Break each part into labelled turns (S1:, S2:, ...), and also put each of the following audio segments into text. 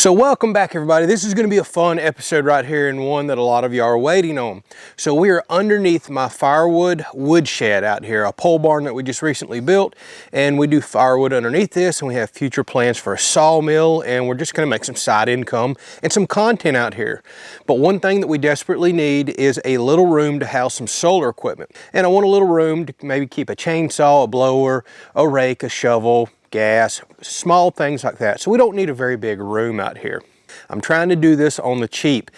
S1: So welcome back, everybody. This is going to be a fun episode right here, and one that a lot of you are waiting on. So we are underneath my firewood woodshed out here, a pole barn that we just recently built, and we do firewood underneath this, and we have future plans for a sawmill, and we're just going to make some side income and some content out here. But one thing that we desperately need is a little room to house some solar equipment. And I want a little room to maybe keep a chainsaw, a blower, a rake, a shovel, gas, small things like that. So we don't need a very big room out here. I'm trying to do this on the cheap.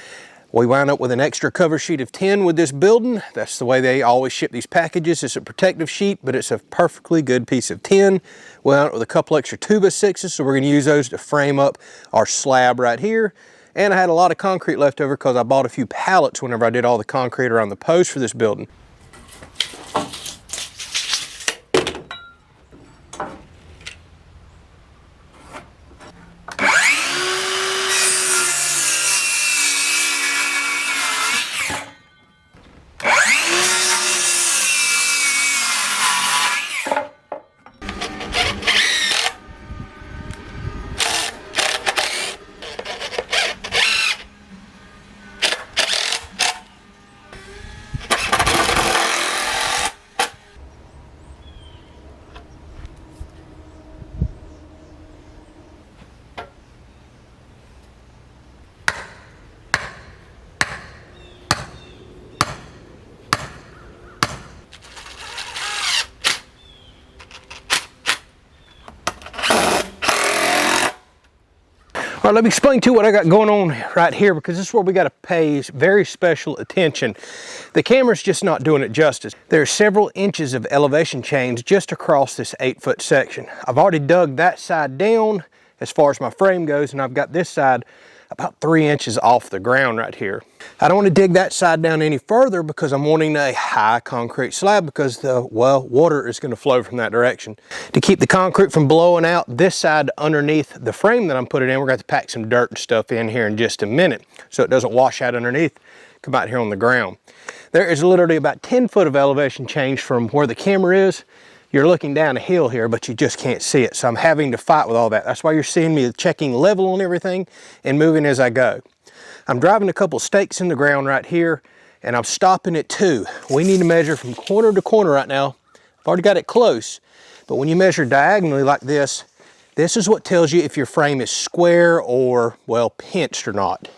S1: We wound up with an extra cover sheet of tin with this building. That's the way they always ship these packages. It's a protective sheet, but it's a perfectly good piece of tin. We wound up with a couple extra 2x6s, so we're going to use those to frame up our slab right here. And I had a lot of concrete left over because I bought a few pallets whenever I did all the concrete around the post for this building. All right, let me explain to you what I got going on right here, because this is where we got to pay very special attention. The camera's just not doing it justice. There are several inches of elevation change just across this 8-foot section. I've already dug that side down as far as my frame goes, and I've got this side about 3 inches off the ground right here. I don't want to dig that side down any further because I'm wanting a high concrete slab, because the water is going to flow from that direction. To keep the concrete from blowing out this side underneath the frame that I'm putting in, we're going to have to pack some dirt and stuff in here in just a minute so it doesn't wash out underneath, come out here on the ground. There is literally about 10 foot of elevation change from where the camera is. You're looking down a hill here, but you just can't see it. So I'm having to fight with all that. That's why you're seeing me checking level on everything and moving as I go. I'm driving a couple stakes in the ground right here, and I'm stopping at 2. We need to measure from corner to corner right now. I've already got it close, but when you measure diagonally like this, this is what tells you if your frame is square or, well, pinched or not.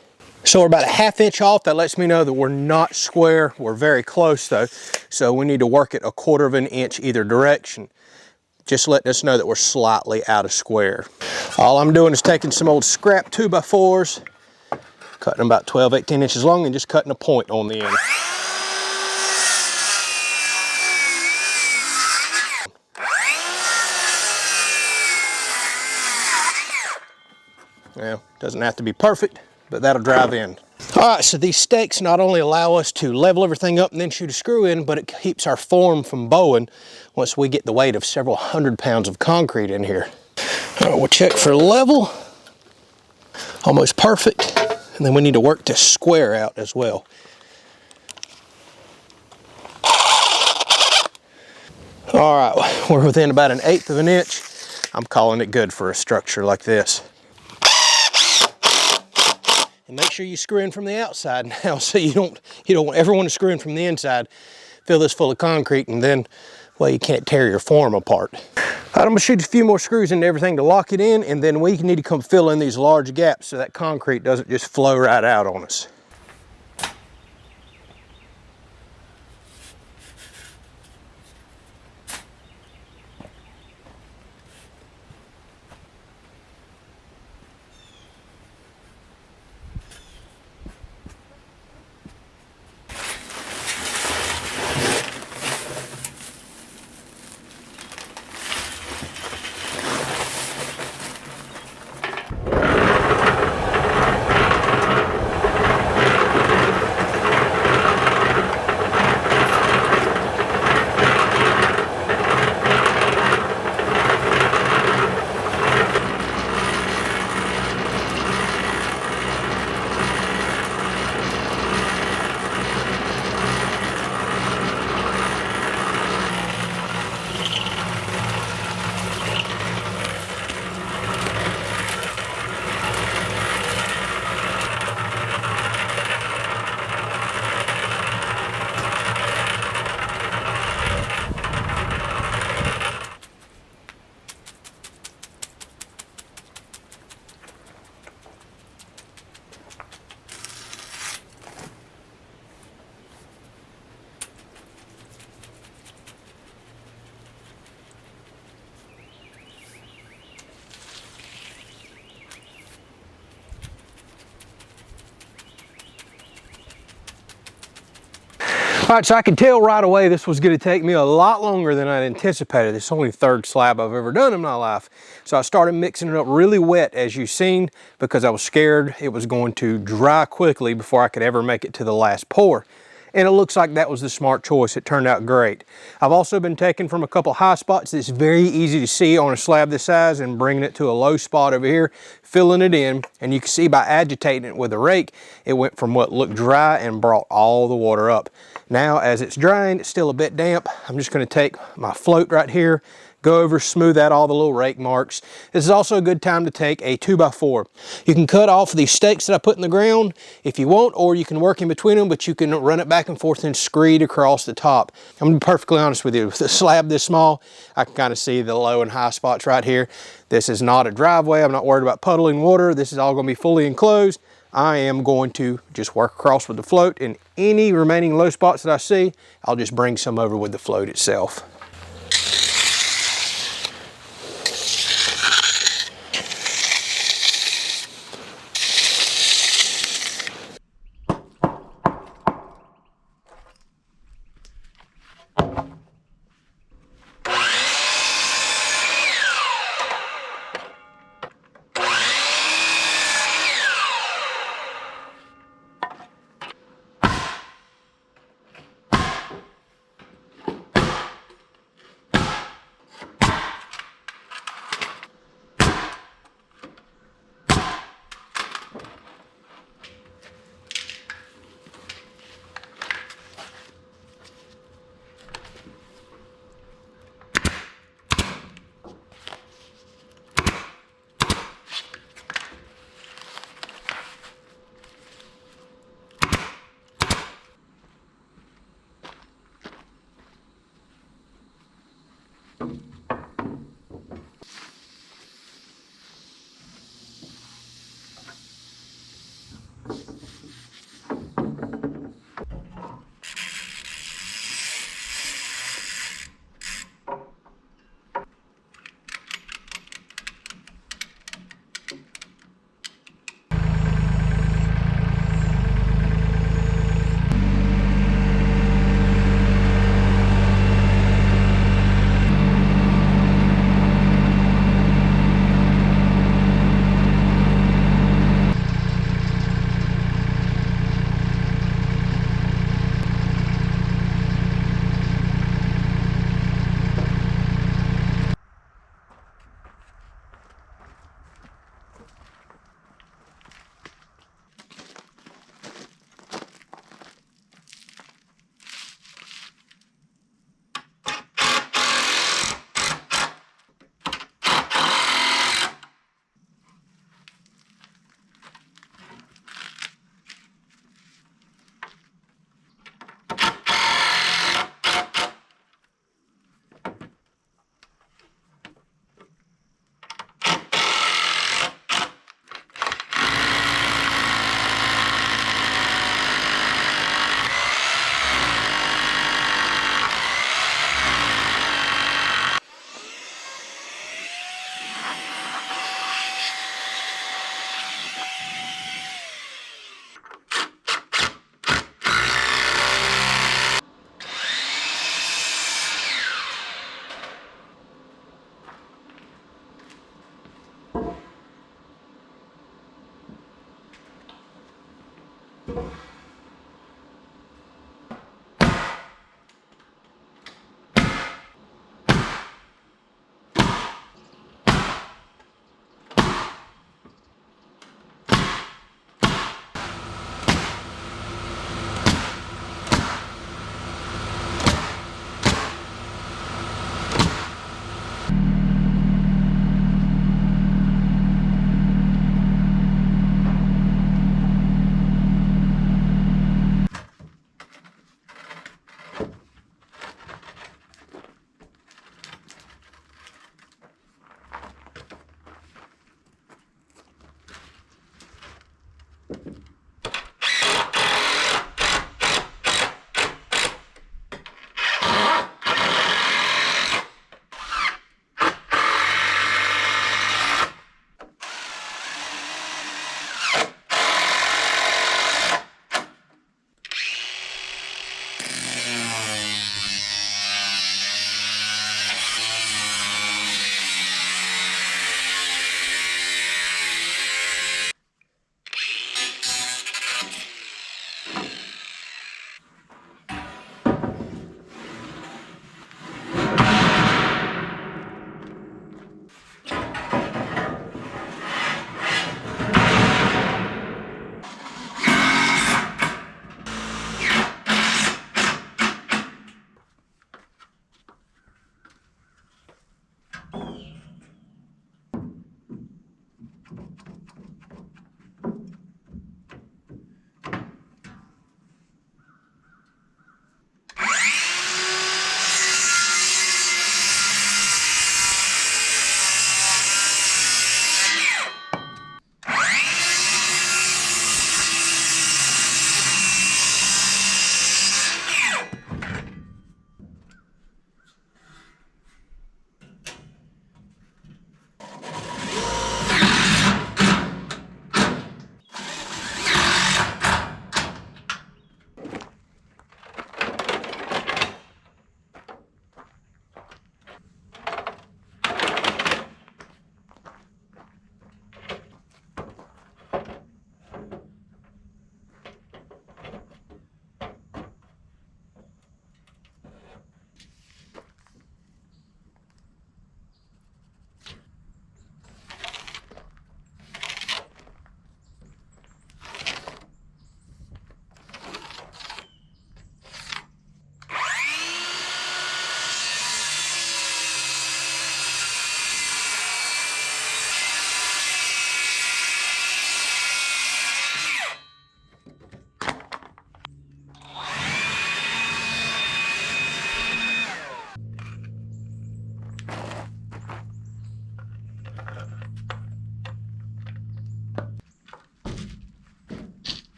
S1: So we're about a ½ inch off. That lets me know that we're not square. We're very close though. So we need to work it 1/4 of an inch either direction. Just letting us know that we're slightly out of square. All I'm doing is taking some old scrap 2x4s, cutting them about 12, 18 inches long, and just cutting a point on the end. Well, doesn't have to be perfect, but that'll drive in. All right, so these stakes not only allow us to level everything up and then shoot a screw in, but it keeps our form from bowing once we get the weight of several 100 pounds of concrete in here. All right, we'll check for level. Almost perfect. And then we need to work to square out as well. All right, we're within about 1/8 of an inch. I'm calling it good for a structure like this. And make sure you screw in from the outside now, so you don't want everyone to screw in from the inside. Fill this full of concrete, and then, well, you can't tear your form apart. All right, I'm gonna shoot a few more screws into everything to lock it in, and then we need to come fill in these large gaps so that concrete doesn't just flow right out on us. All right, so I could tell right away this was going to take me a lot longer than I'd anticipated. It's only the third slab I've ever done in my life. So I started mixing it up really wet, as you've seen, because I was scared it was going to dry quickly before I could ever make it to the last pour. And it looks like that was the smart choice. It turned out great. I've also been taking from a couple high spots that's very easy to see on a slab this size and bringing it to a low spot over here, filling it in. And you can see by agitating it with a rake, it went from what looked dry and brought all the water up. Now, as it's drying, it's still a bit damp. I'm just going to take my float right here, go over, smooth out all the little rake marks. This is also a good time to take a 2x4. You can cut off these stakes that I put in the ground if you want, or you can work in between them, but you can run it back and forth and screed across the top. I'm gonna be perfectly honest with you, with a slab this small, I can kind of see the low and high spots right here. This is not a driveway. I'm not worried about puddling water. This is all gonna be fully enclosed. I am going to just work across with the float, and any remaining low spots that I see, I'll just bring some over with the float itself.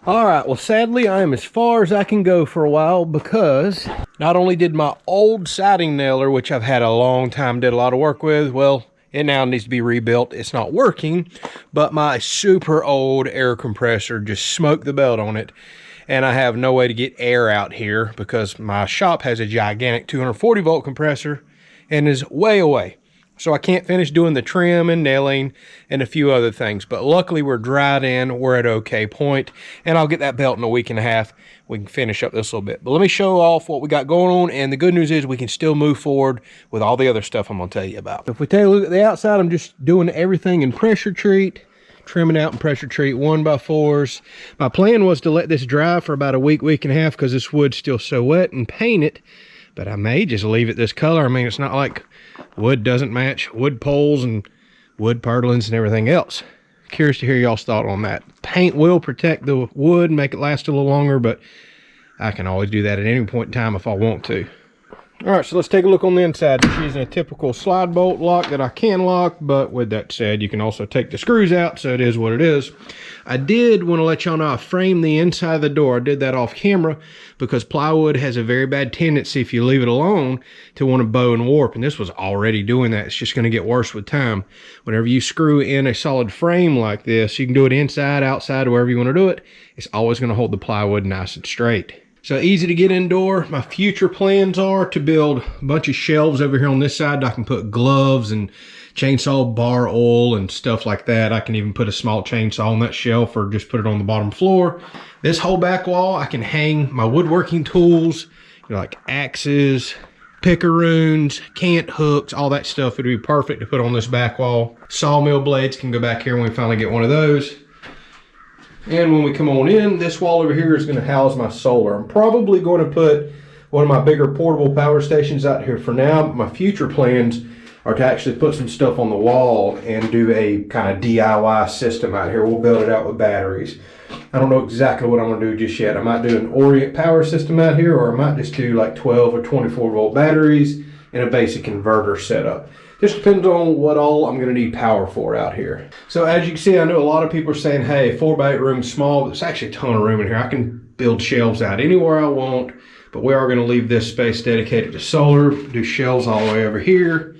S1: All right, well, sadly, I am as far as I can go for a while because not only did my old siding nailer, which I've had a long time, did a lot of work with, well, it now needs to be rebuilt. It's not working, but my super old air compressor just smoked the belt on it, and I have no way to get air out here because my shop has a gigantic 240 volt compressor and is way away. So I can't finish doing the trim and nailing and a few other things. But luckily we're dried in, we're at okay point, and I'll get that belt in a week and a half. We can finish up this a little bit. But let me show off what we got going on, and the good news is we can still move forward with all the other stuff I'm gonna tell you about. If we take a look at the outside, I'm just doing everything in pressure treat, trimming out in pressure treat 1x4s. My plan was to let this dry for about a week, week and a half because this wood's still so wet, and paint it. But I may just leave it this color. I mean, it's not like wood doesn't match wood poles and wood purlins and everything else. Curious to hear y'all's thought on that. Paint will protect the wood, make it last a little longer, but I can always do that at any point in time if I want to. All right, so let's take a look on the inside. Just using a typical slide bolt lock that I can lock, but with that said, you can also take the screws out, so it is what it is. I did want to let y'all know I framed the inside of the door. I did that off camera because plywood has a very bad tendency, if you leave it alone, to want to bow and warp, and this was already doing that. It's just going to get worse with time. Whenever you screw in a solid frame like this, you can do it inside, outside, wherever you want to do it. It's always going to hold the plywood nice and straight. So easy to get indoor. My future plans are to build a bunch of shelves over here on this side. I can put gloves and chainsaw bar oil and stuff like that. I can even put a small chainsaw on that shelf or just put it on the bottom floor. This whole back wall, I can hang my woodworking tools, you know, like axes, pickeroons, cant hooks, all that stuff. It would be perfect to put on this back wall. Sawmill blades can go back here when we finally get one of those. And when we come on in, this wall over here is going to house my solar. I'm probably going to put one of my bigger portable power stations out here for now. My future plans are to actually put some stuff on the wall and do a kind of DIY system out here. We'll build it out with batteries. I don't know exactly what I'm going to do just yet. I might do an Orient power system out here, or I might just do like 12 or 24 volt batteries and a basic inverter setup. Just depends on what all I'm going to need power for out here. So as you can see, I know a lot of people are saying, hey, 4x8 room's small, but there's actually a ton of room in here. I can build shelves out anywhere I want, but we are going to leave this space dedicated to solar, do shelves all the way over here.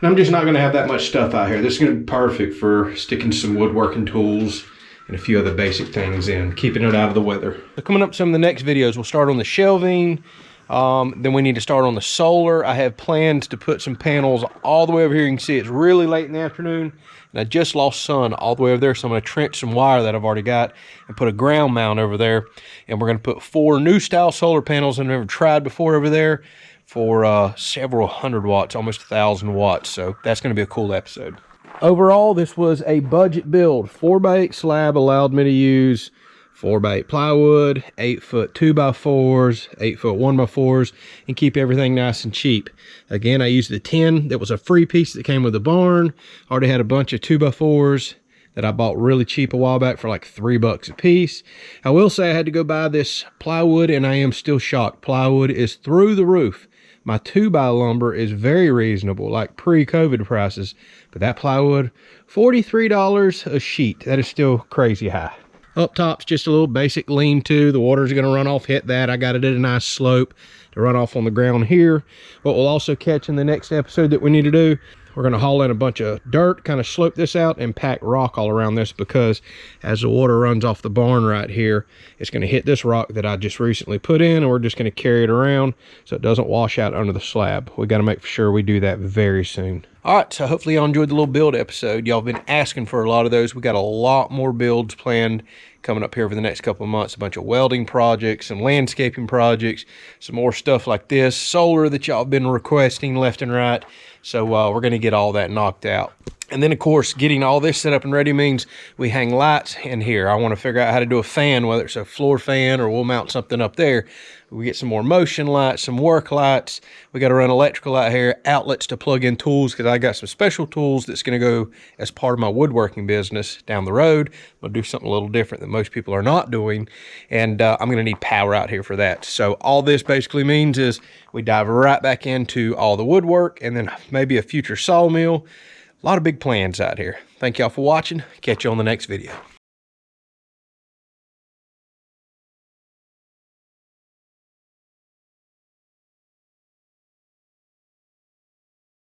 S1: And I'm just not going to have that much stuff out here. This is going to be perfect for sticking some woodworking tools and a few other basic things in, keeping it out of the weather. So coming up some of the next videos, we'll start on the shelving. Then we need to start on the solar. I have plans to put some panels all the way over here. You can see it's really late in the afternoon, and I just lost sun all the way over there, so I'm going to trench some wire that I've already got and put a ground mount over there, and we're going to put 4 new style solar panels I've never tried before over there for several hundred watts, almost 1,000 watts. So that's going to be a cool episode. Overall, this was a budget build. 4x8 slab allowed me to use 4x8 plywood, 8-foot 2x4s, 8-foot 1x4s, and keep everything nice and cheap. Again, I used the 10 that was a free piece that came with the barn. Already had a bunch of 2x4s that I bought really cheap a while back for like $3 a piece. I will say I had to go buy this plywood, and I am still shocked. Plywood is through the roof. My 2x lumber is very reasonable, like pre-COVID prices, but that plywood, $43 a sheet. That is still crazy high. Up top's just a little basic lean-to. The water's going to run off, hit that. I got it at a nice slope to run off on the ground here. What we'll also catch in the next episode that we need to do, we're going to haul in a bunch of dirt, kind of slope this out, and pack rock all around this, because as the water runs off the barn right here, it's going to hit this rock that I just recently put in, and we're just going to carry it around so it doesn't wash out under the slab. We got to make sure we do that very soon. All right, so hopefully y'all enjoyed the little build episode. Y'all been asking for a lot of those. We got a lot more builds planned coming up here over the next couple of months. A bunch of welding projects and landscaping projects, some more stuff like this, solar that y'all been requesting left and right. So we're going to get all that knocked out. And then, of course, getting all this set up and ready means we hang lights in here. I want to figure out how to do a fan, whether it's a floor fan or we'll mount something up there. We get some more motion lights, some work lights. We got to run electrical out here, outlets to plug in tools, because I got some special tools that's going to go as part of my woodworking business down the road. I'm going to do something a little different that most people are not doing, and I'm going to need power out here for that. So all this basically means is we dive right back into all the woodwork, and then maybe a future sawmill. A lot of big plans out here. Thank y'all for watching. Catch you on the next video.